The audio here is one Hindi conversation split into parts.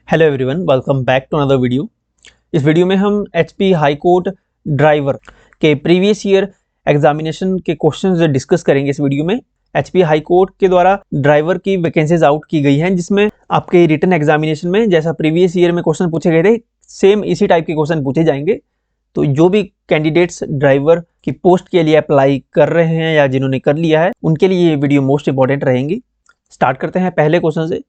Hello everyone, welcome back to another video. इस वीडियो में हम एचपी हाई कोर्ट ड्राइवर के प्रीवियस ईयर एग्जामिनेशन के क्वेश्चंस डिस्कस करेंगे। इस वीडियो में एचपी हाई कोर्ट के द्वारा ड्राइवर की वैकेंसीज आउट की गई हैं, जिसमें आपके रिटन एग्जामिनेशन में जैसा प्रीवियस ईयर में क्वेश्चन पूछे गए थे, सेम इसी टाइप के क्वेश्चन पूछे जाएंगे। तो जो भी कैंडिडेट्स ड्राइवर की पोस्ट के लिए अप्लाई कर रहे हैं या जिन्होंने कर लिया है, उनके लिए ये वीडियो मोस्ट इंपॉर्टेंट रहेंगी। स्टार्ट करते हैं पहले क्वेश्चन से।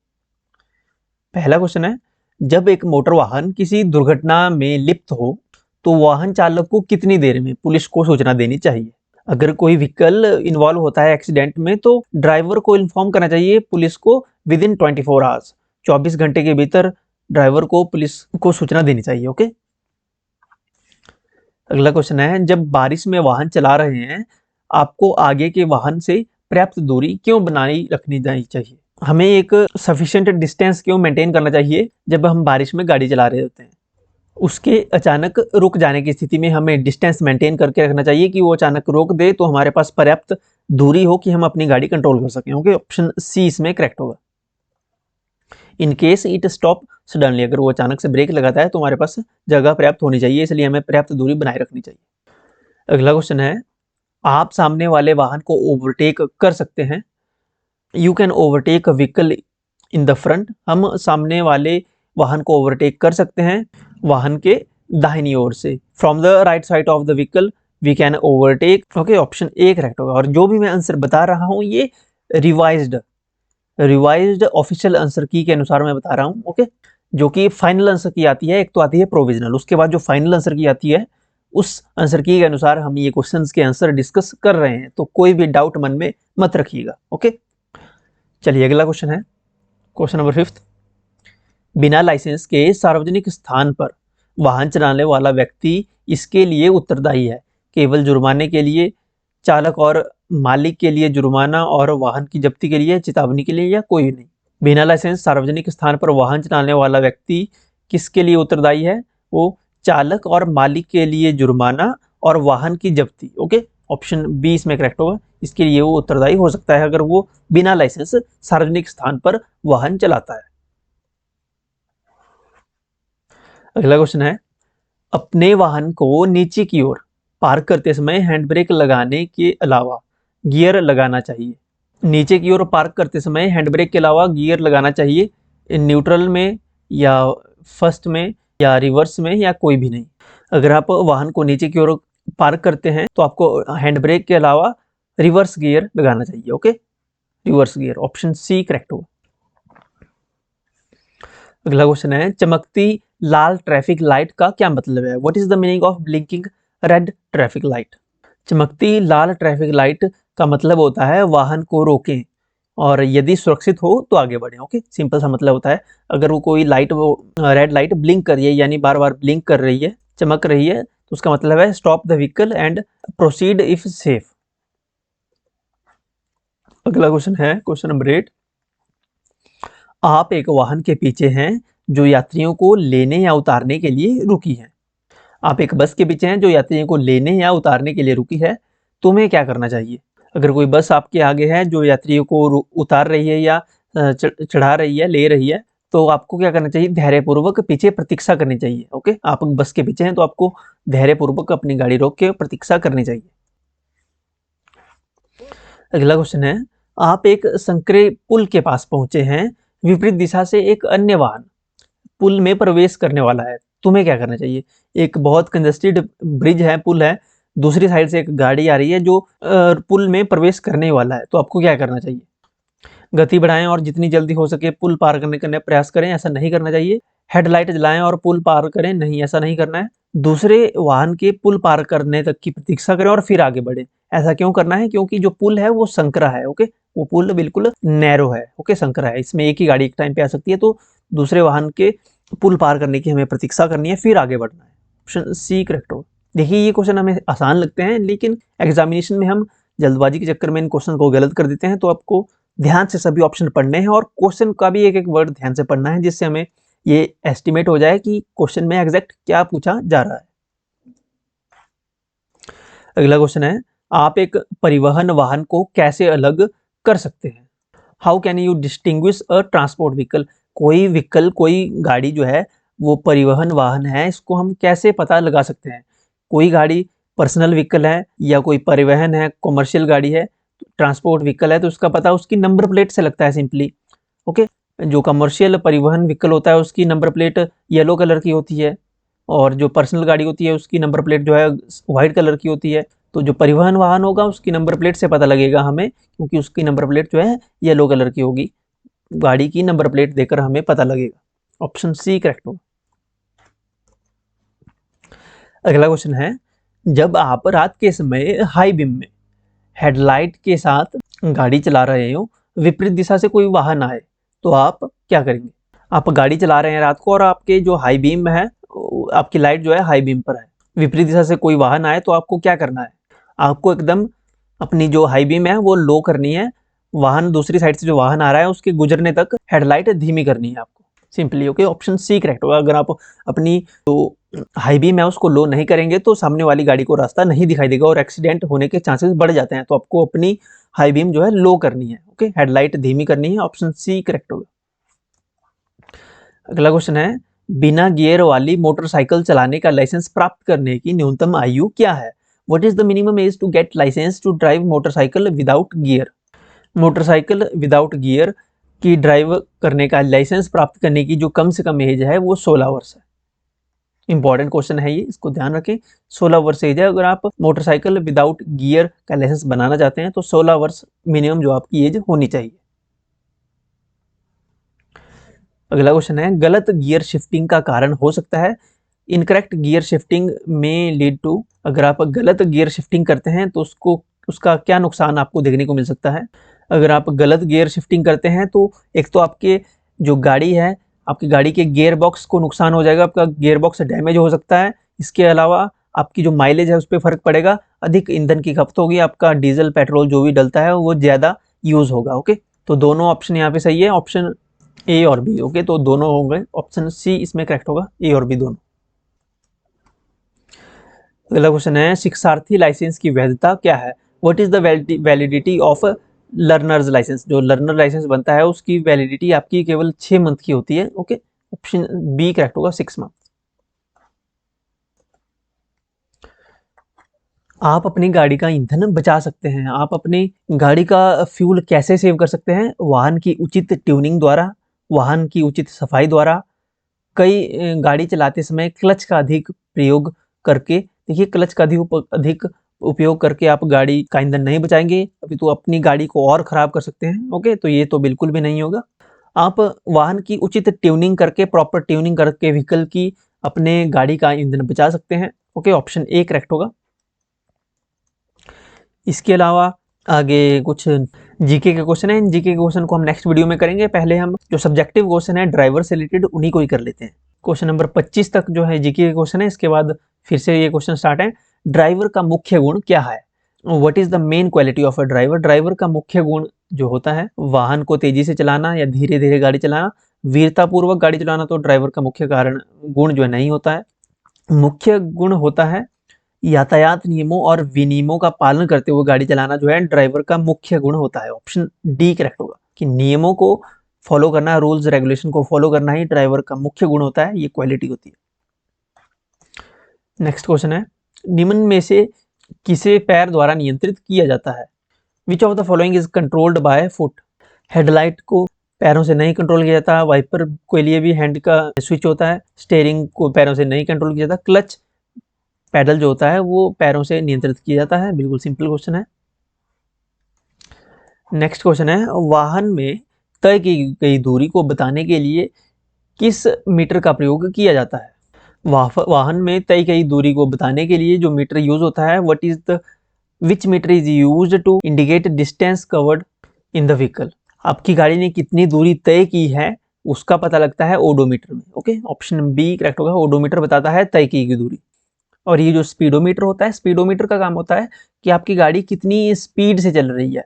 पहला क्वेश्चन है, जब एक मोटर वाहन किसी दुर्घटना में लिप्त हो तो वाहन चालक को कितनी देर में पुलिस को सूचना देनी चाहिए? अगर कोई व्हीकल इन्वॉल्व होता है एक्सीडेंट में तो ड्राइवर को इन्फॉर्म करना चाहिए पुलिस को विद इन 24 आवर्स, 24 घंटे के भीतर ड्राइवर को पुलिस को सूचना देनी चाहिए। ओके। अगला क्वेश्चन है, जब बारिश में वाहन चला रहे हैं आपको आगे के वाहन से पर्याप्त दूरी क्यों बनाई रखनी चाहिए? हमें एक सफिशिएंट डिस्टेंस क्यों मेंटेन करना चाहिए जब हम बारिश में गाड़ी चला रहे होते हैं? उसके अचानक रुक जाने की स्थिति में हमें डिस्टेंस मेंटेन करके रखना चाहिए कि वो अचानक रोक दे तो हमारे पास पर्याप्त दूरी हो कि हम अपनी गाड़ी कंट्रोल कर सकें। ओके, ऑप्शन सी इसमें करेक्ट होगा। In case it stop suddenly, अगर वो अचानक से ब्रेक लगाता है तो हमारे पास जगह पर्याप्त होनी चाहिए, इसलिए हमें पर्याप्त दूरी बनाए रखनी चाहिए। अगला क्वेश्चन है, आप सामने वाले वाहन को ओवरटेक कर सकते हैं। You can overtake a vehicle in the front, हम सामने वाले वाहन को ओवरटेक कर सकते हैं वाहन के दाहिनी ओर से। From the right side of the vehicle we can overtake. Okay, option A correct होगा। और जो भी मैं आंसर बता रहा हूँ ये रिवाइज्ड ऑफिशियल आंसर की के अनुसार मैं बता रहा हूँ। ओके, जो कि फाइनल आंसर की आती है, एक तो आती है प्रोविजनल, उसके बाद जो फाइनल आंसर की आती है उस आंसर की के अनुसार हम ये क्वेश्चंस के आंसर डिस्कस कर रहे हैं, तो कोई भी डाउट मन में मत रखिएगा। ओके, चलिए अगला क्वेश्चन है, क्वेश्चन नंबर 5। बिना लाइसेंस के सार्वजनिक स्थान पर वाहन चलाने वाला व्यक्ति इसके लिए उत्तरदायी है? केवल जुर्माने के लिए, चालक और मालिक के लिए जुर्माना और वाहन की जब्ती के लिए, चेतावनी के लिए, या कोई नहीं? बिना लाइसेंस सार्वजनिक स्थान पर वाहन चलाने वाला व्यक्ति किसके लिए उत्तरदायी है? वो चालक और मालिक के लिए जुर्माना और वाहन की जब्ती। ओके, ऑप्शन बी इसमें करेक्ट होगा। इसके लिए वो उत्तरदायी हो सकता है अगर वो बिना लाइसेंस सार्वजनिक स्थान पर वाहन चलाता है। अगला क्वेश्चन है, अपने वाहन को नीचे की ओर पार्क करते समय हैंड ब्रेक लगाने के अलावा गियर लगाना चाहिए। नीचे की ओर पार्क करते समय हैंड ब्रेक के अलावा गियर लगाना चाहिए, न्यूट्रल में या फर्स्ट में या रिवर्स में या कोई भी नहीं। अगर आप वाहन को नीचे की ओर पार्क करते हैं तो आपको हैंड ब्रेक के अलावा रिवर्स गियर लगाना चाहिए। Okay, reverse gear, option C correct होगा। अगला क्वेश्चन है, चमकती लाल ट्रैफिक लाइट का क्या मतलब है? What is the meaning of blinking red traffic light? चमकती लाल ट्रैफिक लाइट का मतलब होता है वाहन को रोकें और यदि सुरक्षित हो तो आगे बढ़ें। ओके, सिंपल सा मतलब होता है। अगर वो कोई लाइट, वो रेड लाइट ब्लिंक कर रही है यानी बार बार ब्लिंक कर रही है, चमक रही है, तो उसका मतलब है stop the vehicle and proceed if safe. अगला क्वेश्चन है, क्वेश्चन नंबर 8। आप एक वाहन के पीछे हैं जो यात्रियों को लेने या उतारने के लिए रुकी है। आप एक बस के पीछे हैं जो यात्रियों को लेने या उतारने के लिए रुकी है, तुम्हें क्या करना चाहिए? अगर कोई बस आपके आगे है जो यात्रियों को उतार रही है या चढ़ा रही है, ले रही है, तो आपको क्या करना चाहिए? धैर्यपूर्वक पीछे प्रतीक्षा करनी चाहिए। ओके, आप बस के पीछे हैं तो आपको धैर्यपूर्वक अपनी गाड़ी रोक के प्रतीक्षा करनी चाहिए। अगला क्वेश्चन है, आप एक संकरे पुल के पास पहुंचे हैं, विपरीत दिशा से एक अन्य वाहन पुल में प्रवेश करने वाला है, तुम्हें क्या करना चाहिए? एक बहुत कंजेस्टेड ब्रिज है, पुल है, दूसरी साइड से एक गाड़ी आ रही है जो पुल में प्रवेश करने वाला है, तो आपको क्या करना चाहिए? गति बढ़ाएं और जितनी जल्दी हो सके पुल पार करने का प्रयास करें, ऐसा नहीं करना चाहिए। हेडलाइट जलाएं और पुल पार करें, नहीं, ऐसा नहीं करना है। दूसरे वाहन के पुल पार करने तक की प्रतीक्षा करें और फिर आगे बढ़े। ऐसा क्यों करना है? क्योंकि जो पुल है वो संकरा है। ओके, वो पुल बिल्कुल नैरो है। ओके, संकरा है, इसमें एक ही गाड़ी एक टाइम पे आ सकती है, तो दूसरे वाहन के पुल पार करने की हमें प्रतीक्षा करनी है, फिर आगे बढ़ना है। ऑप्शन सी करेक्ट होगा। देखिए, ये क्वेश्चन हमें आसान लगते हैं लेकिन एग्जामिनेशन में हम जल्दबाजी के चक्कर में इन क्वेश्चन को गलत कर देते हैं, तो आपको ध्यान से सभी ऑप्शन पढ़ने हैं और क्वेश्चन का भी एक एक वर्ड ध्यान से पढ़ना है, जिससे हमें ये एस्टिमेट हो जाए कि क्वेश्चन में एग्जैक्ट क्या पूछा जा रहा है। अगला क्वेश्चन है, आप एक परिवहन वाहन को कैसे अलग कर सकते हैं? How can you distinguish a transport vehicle? कोई व्हीकल, कोई गाड़ी जो है वो परिवहन वाहन है, इसको हम कैसे पता लगा सकते हैं? कोई गाड़ी पर्सनल व्हीकल है या कोई परिवहन है, कॉमर्शियल गाड़ी है, ट्रांसपोर्ट व्हीकल है, तो उसका पता उसकी नंबर प्लेट से लगता है सिंपली। ओके, जो कमर्शियल परिवहन व्हीकल होता है उसकी नंबर प्लेट येलो कलर की होती है, और जो पर्सनल गाड़ी होती है उसकी नंबर प्लेट जो है व्हाइट कलर की होती है। तो जो परिवहन वाहन होगा उसकी नंबर प्लेट से पता लगेगा हमें, क्योंकि उसकी नंबर प्लेट जो है येलो कलर की होगी। गाड़ी की नंबर प्लेट देखकर हमें पता लगेगा। ऑप्शन सी करेक्ट होगा। अगला क्वेश्चन है, जब आप रात के समय हाई बीम में हेडलाइट के साथ गाड़ी चला रहे हो, विपरीत दिशा से कोई वाहन आए, तो आप क्या करेंगे? आप गाड़ी चला रहे हैं रात को और आपके जो हाई बीम है, आपकी लाइट जो है हाई बीम पर है, विपरीत दिशा से कोई वाहन आए तो आपको क्या करना है? आपको एकदम अपनी जो हाई बीम है वो लो करनी है, वाहन दूसरी साइड से जो वाहन आ रहा है उसके गुजरने तक हेडलाइट धीमी करनी है आपको, simply. Okay, option C correct होगा। अगर आप अपनी जो हाई बीम है उसको लो नहीं करेंगे तो सामने वाली गाड़ी को रास्ता नहीं दिखाई देगा और एक्सीडेंट होने के चांसेस बढ़ जाते हैं। तो आपको अपनी हाई बीम जो है लो करनी है। ओके, हेडलाइट धीमी करनी है। ऑप्शन सी करेक्ट होगा। अगला क्वेश्चन है, बिना गियर वाली मोटरसाइकिल चलाने का लाइसेंस प्राप्त करने की न्यूनतम आयु क्या है? What is the minimum age to get licence to drive motorcycle without gear? Motorcycle without gear की ड्राइव करने का लाइसेंस प्राप्त करने की जो कम से कम एज है वो 16 वर्ष है। इंपॉर्टेंट क्वेश्चन है ये, इसको ध्यान रखें। 16 वर्ष एज है। अगर आप मोटरसाइकिल विदाउट गियर का लाइसेंस बनाना चाहते हैं तो 16 वर्ष मिनिमम जो आपकी एज होनी चाहिए। अगला क्वेश्चन है, गलत गियर शिफ्टिंग का कारण हो सकता है। इनकरेक्ट गियर शिफ्टिंग में लीड टू, अगर आप गलत गियर शिफ्टिंग करते हैं तो उसका क्या नुकसान आपको देखने को मिल सकता है? अगर आप गलत गियर शिफ्टिंग करते हैं तो एक तो आपके जो गाड़ी है, आपकी गाड़ी के गियर बॉक्स को नुकसान हो जाएगा, आपका गियर बॉक्स डैमेज हो सकता है। इसके अलावा आपकी जो माइलेज है उस पर फर्क पड़ेगा, अधिक ईंधन की खपत होगी, आपका डीजल पेट्रोल जो भी डलता है वो ज़्यादा यूज़ होगा। ओके, तो दोनों ऑप्शन यहाँ पे सही है, ऑप्शन ए और बी। ओके, तो दोनों हो गए, ऑप्शन सी इसमें करेक्ट होगा, ए और बी दोनों। अगला क्वेश्चन है, शिक्षार्थी लाइसेंस की वैधता क्या है? What is the validity of learner's licence? जो लर्नर लाइसेंस बनता है उसकी वैलिडिटी आपकी केवल 6 मंथ की होती है। ओके, ऑप्शन बी करेक्ट होगा, 6 मंथ। आप अपनी गाड़ी का ईंधन बचा सकते हैं। आप अपनी गाड़ी का फ्यूल कैसे सेव कर सकते हैं? वाहन की उचित ट्यूनिंग द्वारा, वाहन की उचित सफाई द्वारा, कई गाड़ी चलाते समय क्लच का अधिक प्रयोग करके। देखिए, क्लच का अधिक उपयोग करके आप गाड़ी का ईंधन नहीं बचाएंगे, अभी तो अपनी गाड़ी को और खराब कर सकते हैं। ओके, तो ये तो बिल्कुल भी नहीं होगा। आप वाहन की उचित ट्यूनिंग करके, प्रॉपर ट्यूनिंग करके व्हीकल की अपने गाड़ी का ईंधन बचा सकते हैं। ओके, ऑप्शन ए करेक्ट होगा। इसके अलावा आगे कुछ जीके के क्वेश्चन है। इन जीके के क्वेश्चन को हम नेक्स्ट वीडियो में करेंगे। पहले हम जो सब्जेक्टिव क्वेश्चन है ड्राइवर से रिलेटेड उन्हीं को ही कर लेते हैं। क्वेश्चन नंबर 25 तक जो है जीके के क्वेश्चन है, इसके बाद फिर से ये क्वेश्चन स्टार्ट है। ड्राइवर का मुख्य गुण क्या है? What is the main quality of a driver? Driver का मुख्य गुण जो होता है, वाहन को तेजी से चलाना या धीरे धीरे गाड़ी चलाना, वीरतापूर्वक गाड़ी चलाना तो ड्राइवर का मुख्य कारण गुण जो है नहीं होता है। मुख्य गुण होता है यातायात नियमों और विनियमों का पालन करते हुए गाड़ी चलाना जो है ड्राइवर का मुख्य गुण होता है। ऑप्शन डी करेक्ट होगा कि नियमों को फॉलो करना, रूल्स रेगुलेशन को फॉलो करना ही ड्राइवर का मुख्य गुण होता है, ये क्वालिटी होती है। नेक्स्ट क्वेश्चन है, निम्न में से किसे पैर द्वारा नियंत्रित किया जाता है? Which of the following is controlled by foot? Headlight को पैरों से नहीं कंट्रोल किया जाता, वाइपर के लिए भी हैंड का स्विच होता है, स्टेयरिंग को पैरों से नहीं कंट्रोल किया जाता, क्लच पैडल जो होता है वो पैरों से नियंत्रित किया जाता है। बिल्कुल सिंपल क्वेश्चन है। नेक्स्ट क्वेश्चन है, वाहन में तय की गई दूरी को बताने के लिए किस मीटर का प्रयोग किया जाता है? वाहन में तय की गई दूरी को बताने के लिए जो मीटर यूज होता है, what is the which meter is used to indicate distance covered in the vehicle? आपकी गाड़ी ने कितनी दूरी तय की है उसका पता लगता है ओडोमीटर में। ओके, ऑप्शन बी करेक्ट होगा, ओडोमीटर बताता है तय की गई दूरी। और ये जो स्पीडोमीटर होता है, स्पीडोमीटर का काम होता है कि आपकी गाड़ी कितनी स्पीड से चल रही है।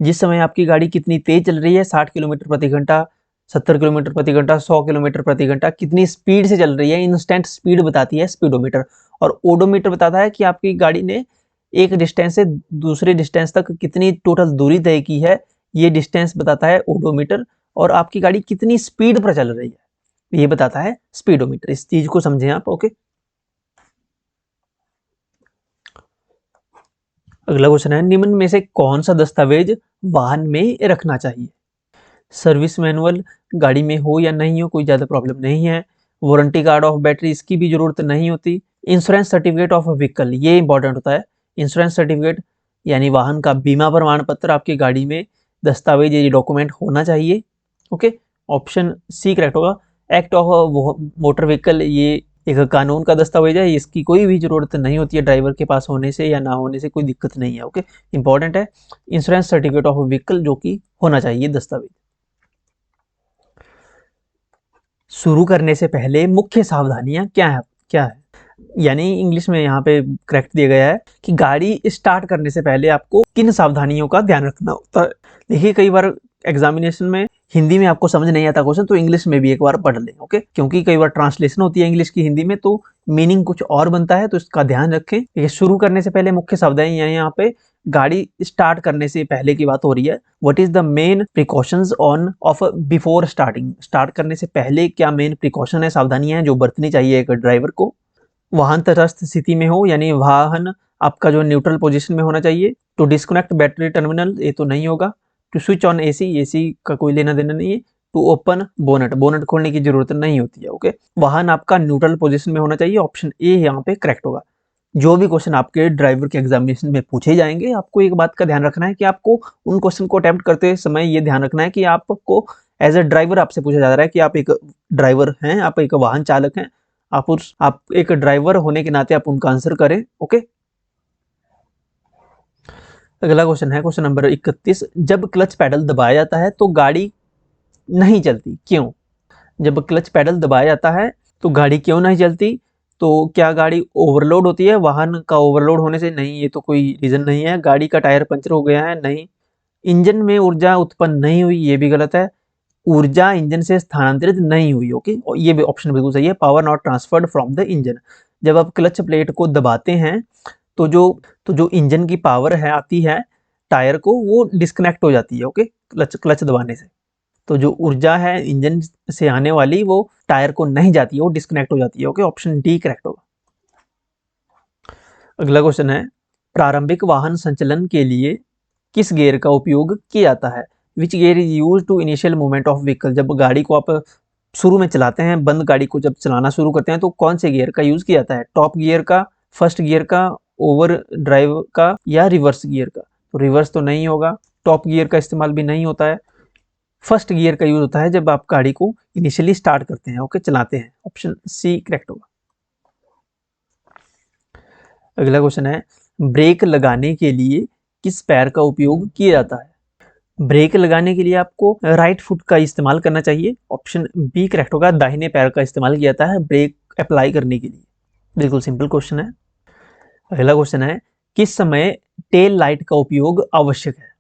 जिस समय आपकी गाड़ी कितनी तेज चल रही है, 60 किलोमीटर प्रति घंटा, 70 किलोमीटर प्रति घंटा, 100 किलोमीटर प्रति घंटा, कितनी स्पीड से चल रही है, इंस्टेंट स्पीड बताती है स्पीडोमीटर। और ओडोमीटर बताता है कि आपकी गाड़ी ने एक डिस्टेंस से दूसरे डिस्टेंस तक कितनी टोटल दूरी तय की है, ये डिस्टेंस बताता है ओडोमीटर। और आपकी गाड़ी कितनी स्पीड पर चल रही है, ये बताता है स्पीडोमीटर। इस चीज को समझें आप। ओके, अगला क्वेश्चन है, निम्न में से कौन सा दस्तावेज वाहन में रखना चाहिए? सर्विस मैनुअल गाड़ी में हो या नहीं हो कोई ज़्यादा प्रॉब्लम नहीं है। वारंटी कार्ड ऑफ बैटरी, इसकी भी जरूरत नहीं होती। इंश्योरेंस सर्टिफिकेट ऑफ व्हीकल, ये इंपॉर्टेंट होता है। इंश्योरेंस सर्टिफिकेट यानी वाहन का बीमा प्रमाण पत्र आपकी गाड़ी में दस्तावेज, ये डॉक्यूमेंट होना चाहिए। ओके, ऑप्शन सी करेक्ट होगा। एक्ट ऑफ मोटर व्हीकल, ये एक कानून का दस्तावेज है, इसकी कोई भी जरूरत नहीं होती है, ड्राइवर के पास होने से या ना होने से कोई दिक्कत नहीं है। ओके, इंपॉर्टेंट है इंश्योरेंस सर्टिफिकेट ऑफ व्हीकल, जो कि होना चाहिए दस्तावेज। शुरू करने से पहले मुख्य सावधानियां क्या है? यानी इंग्लिश में यहाँ पे करेक्ट दिया गया है कि गाड़ी स्टार्ट करने से पहले आपको किन सावधानियों का ध्यान रखना होता है। देखिए, कई बार एग्जामिनेशन में हिंदी में आपको समझ नहीं आता क्वेश्चन, तो इंग्लिश में भी एक बार पढ़ लें। ओके, क्योंकि कई बार ट्रांसलेशन होती है इंग्लिश की हिंदी में, तो मीनिंग कुछ और बनता है, तो इसका ध्यान रखें। ये शुरू करने से पहले मुख्य सावधानी, यानी यहाँ पे गाड़ी स्टार्ट करने से पहले की बात हो रही है। What is the main precautions on off before starting, start करने से पहले क्या मेन प्रिकॉशन है, सावधानियां हैं जो बरतनी चाहिए एक ड्राइवर को। वाहन तटस्थ स्थिति में हो, यानी वाहन आपका जो न्यूट्रल पोजीशन में होना चाहिए। टू डिस्कनेक्ट बैटरी टर्मिनल, ये तो नहीं होगा। टू स्विच ऑन एसी का कोई लेना देना नहीं है। टू ओपन बोनट, बोनट खोलने की जरूरत नहीं होती है। ओके, वाहन आपका न्यूट्रल पोजीशन में होना चाहिए। ऑप्शन ए यहाँ पे करेक्ट होगा। जो भी क्वेश्चन आपके ड्राइवर के एग्जामिनेशन में पूछे जाएंगे, आपको एक बात का ध्यान रखना है कि आपको उन क्वेश्चन को अटेम्प्ट करते समय ये ध्यान रखना है कि आपको एज ए ड्राइवर आपसे पूछा जा रहा है कि आप एक ड्राइवर हैं, आप एक वाहन चालक हैं, आप एक ड्राइवर होने के नाते आप उनका आंसर करें। ओके, अगला क्वेश्चन है क्वेश्चन नंबर 31। जब क्लच पैडल दबाया जाता है तो गाड़ी नहीं चलती, क्यों? जब क्लच पैडल दबाया जाता है तो गाड़ी क्यों नहीं चलती? तो क्या गाड़ी ओवरलोड होती है? वाहन का ओवरलोड होने से नहीं, ये तो कोई रीजन नहीं है। गाड़ी का टायर पंचर हो गया है? नहीं। इंजन में ऊर्जा उत्पन्न नहीं हुई, ये भी गलत है। ऊर्जा इंजन से स्थानांतरित नहीं हुई। ओके, और ये भी ऑप्शन बिल्कुल सही है। Power not transferred from the engine, जब आप क्लच प्लेट को दबाते हैं तो जो इंजन की पावर है आती है टायर को, वो डिस्कनेक्ट हो जाती है। ओके, क्लच दबाने से तो जो ऊर्जा है इंजन से आने वाली, वो टायर को नहीं जाती है, वो डिस्कनेक्ट हो जाती है। ओके, ऑप्शन डी करेक्ट होगा। अगला क्वेश्चन है, प्रारंभिक वाहन संचालन के लिए किस गियर का उपयोग किया जाता है? Which gear is use to initial movement of vehicle, जब गाड़ी को आप शुरू में चलाते हैं, बंद गाड़ी को जब चलाना शुरू करते हैं, तो कौन से गियर का यूज किया जाता है? टॉप गियर का, फर्स्ट गियर का, ओवर ड्राइव का, या रिवर्स गियर का? तो रिवर्स तो नहीं होगा, टॉप गियर का इस्तेमाल भी नहीं होता है। फर्स्ट गियर का यूज होता है जब आप गाड़ी को इनिशियली स्टार्ट करते हैं, ओके, चलाते हैं। ऑप्शन सी करेक्ट होगा। अगला क्वेश्चन है, ब्रेक लगाने के लिए किस पैर का उपयोग किया जाता है? ब्रेक लगाने के लिए आपको राइट फुट का इस्तेमाल करना चाहिए। ऑप्शन बी करेक्ट होगा, दाहिने पैर का इस्तेमाल किया जाता है ब्रेक अप्लाई करने के लिए। बिल्कुल सिंपल क्वेश्चन है। अगला क्वेश्चन है, किस समय टेल लाइट का उपयोग आवश्यक है?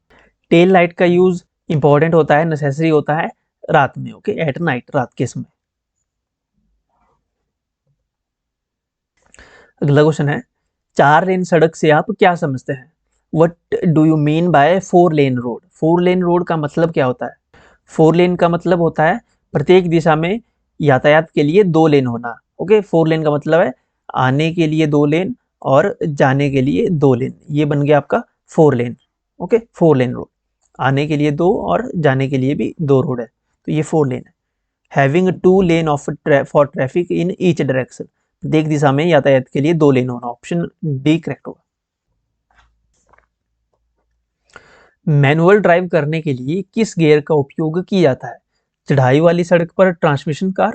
टेल लाइट का यूज इंपॉर्टेंट होता है, नेसेसरी होता है रात में। ओके, एट नाइट, रात के समय। अगला क्वेश्चन है, 4 लेन सड़क से आप क्या समझते हैं? What do you mean by 4 lane road? 4 lane road का मतलब क्या होता है? 4 लेन का मतलब होता है प्रत्येक दिशा में यातायात के लिए 2 लेन होना। ओके, 4 लेन का मतलब है आने के लिए 2 लेन और जाने के लिए 2 लेन, ये बन गया आपका 4 लेन। ओके, 4 लेन रोड, आने के लिए 2 और जाने के लिए भी 2 रोड है, तो ये 4 लेन है। Having 2 lane of for traffic in each direction, प्रत्येक दिशा में यातायात के लिए 2 लेन होना। ऑप्शन डी करेक्ट होगा। मैनुअल ड्राइव करने के लिए किस गियर का उपयोग किया जाता है? चढ़ाई वाली सड़क पर ट्रांसमिशन कार,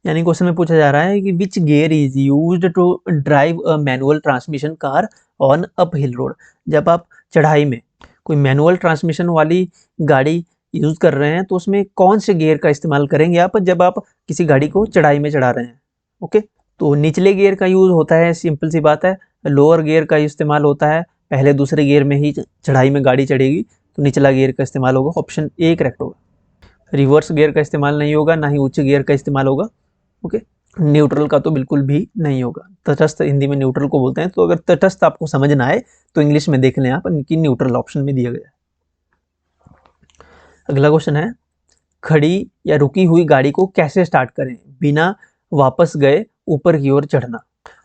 यानी क्वेश्चन में पूछा जा रहा है कि which gear is used to drive a manual transmission car on uphill road, जब आप चढ़ाई में कोई मैनुअल ट्रांसमिशन वाली गाड़ी यूज कर रहे हैं तो उसमें कौन से गियर का इस्तेमाल करेंगे आप जब आप किसी गाड़ी को चढ़ाई में चढ़ा रहे हैं? ओके, तो निचले गियर का यूज होता है, सिंपल सी बात है। लोअर गियर का इस्तेमाल होता है, पहले दूसरे गियर में ही चढ़ाई में गाड़ी चढ़ेगी तो निचला गियर का इस्तेमाल होगा। ऑप्शन ए करेक्ट होगा। रिवर्स गियर का इस्तेमाल नहीं होगा, ना ही उच्च गियर का इस्तेमाल होगा। ओके, न्यूट्रल का तो बिल्कुल भी नहीं होगा। तटस्थ हिंदी में न्यूट्रल को बोलते हैं, तो अगर तटस्थ आपको समझ ना आए तो इंग्लिश में देख लें आप, इनकी न्यूट्रल ऑप्शन में दिया गया है। अगला क्वेश्चन है, खड़ी या रुकी हुई गाड़ी को कैसे स्टार्ट करें बिना वापस गए ऊपर की ओर चढ़ना।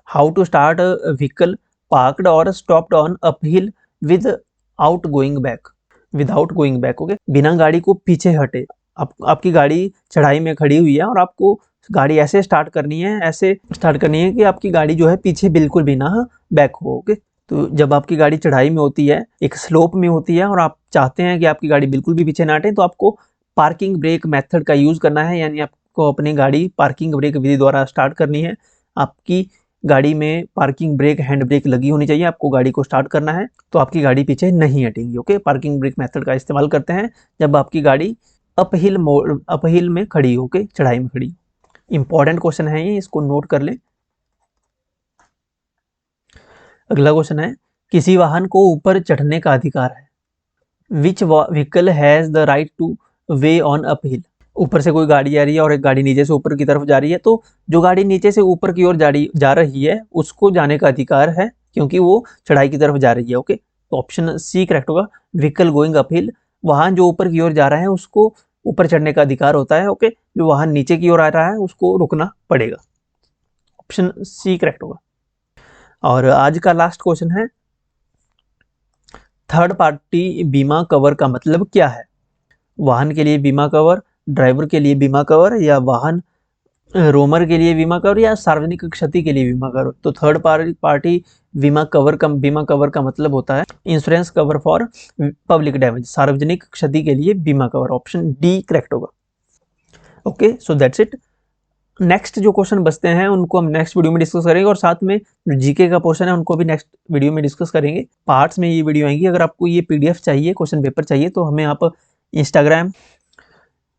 How to start a vehicle parked और stopped on uphill without going back. Okay, बिना गाड़ी को पीछे हटे। आपकी गाड़ी चढ़ाई में खड़ी हुई है और आपको गाड़ी ऐसे स्टार्ट करनी है कि आपकी गाड़ी जो है पीछे बिल्कुल भी ना बैक हो। ओके, तो जब आपकी गाड़ी चढ़ाई में होती है, एक स्लोप में होती है और आप चाहते हैं कि आपकी गाड़ी बिल्कुल भी पीछे ना हटे, तो आपको पार्किंग ब्रेक मेथड का यूज करना है, यानी आपको अपनी गाड़ी पार्किंग ब्रेक विधि द्वारा स्टार्ट करनी है। आपकी गाड़ी में पार्किंग ब्रेक, हैंड ब्रेक लगी होनी चाहिए। आपको गाड़ी को स्टार्ट करना है तो आपकी गाड़ी पीछे नहीं हटेगी। ओके, पार्किंग ब्रेक मेथड का इस्तेमाल करते हैं जब आपकी गाड़ी अपहिल में खड़ी हो के, चढ़ाई में खड़ी। इंपॉर्टेंट क्वेश्चन है ये, इसको नोट कर लें। अगला क्वेश्चन है, किसी वाहन को ऊपर चढ़ने का अधिकार है। Which vehicle has the right to way on uphill. ऊपर से कोई गाड़ी आ रही है और एक गाड़ी नीचे से ऊपर की तरफ जा रही है, तो जो गाड़ी नीचे से ऊपर की ओर जा रही है उसको जाने का अधिकार है, क्योंकि वो चढ़ाई की तरफ जा रही है। ओके, तो ऑप्शन सी करेक्ट होगा। व्हीकल गोइंग अपहिल, वाहन जो ऊपर की ओर जा रहा है उसको ऊपर चढ़ने का अधिकार होता है। ओके, जो वाहन नीचे की ओर आ रहा है उसको रुकना पड़ेगा। ऑप्शन सी करेक्ट होगा। और आज का लास्ट क्वेश्चन है, थर्ड पार्टी बीमा कवर का मतलब क्या है। वाहन के लिए बीमा कवर, ड्राइवर के लिए बीमा कवर, या वाहन रोमर के लिए बीमा कवर, या सार्वजनिक क्षति के लिए बीमा कवर। तो थर्ड पार्टी बीमा कवर का मतलब होता है insurance cover for public damage, सार्वजनिक क्षति के लिए बीमा कवर। ऑप्शन डी करेक्ट होगा। Okay, so that's it. Next जो क्वेश्चन बचते हैं उनको हम नेक्स्ट वीडियो में डिस्कस करेंगे, और साथ में जो जीके का पोर्शन है उनको भी नेक्स्ट वीडियो में डिस्कस करेंगे। पार्ट्स में ये वीडियो आएंगी। अगर आपको ये पीडीएफ चाहिए, क्वेश्चन पेपर चाहिए, तो हमें आप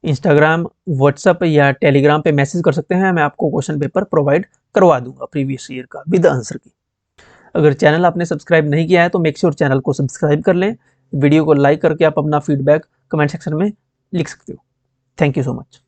इंस्टाग्राम, व्हाट्सएप या टेलीग्राम पे मैसेज कर सकते हैं। मैं आपको क्वेश्चन पेपर प्रोवाइड करवा दूंगा प्रीवियस ईयर का विद आंसर की। अगर चैनल आपने सब्सक्राइब नहीं किया है तो मेक श्योर चैनल को सब्सक्राइब कर लें। वीडियो को लाइक करके आप अपना फीडबैक कमेंट सेक्शन में लिख सकते हो। Thank you so much.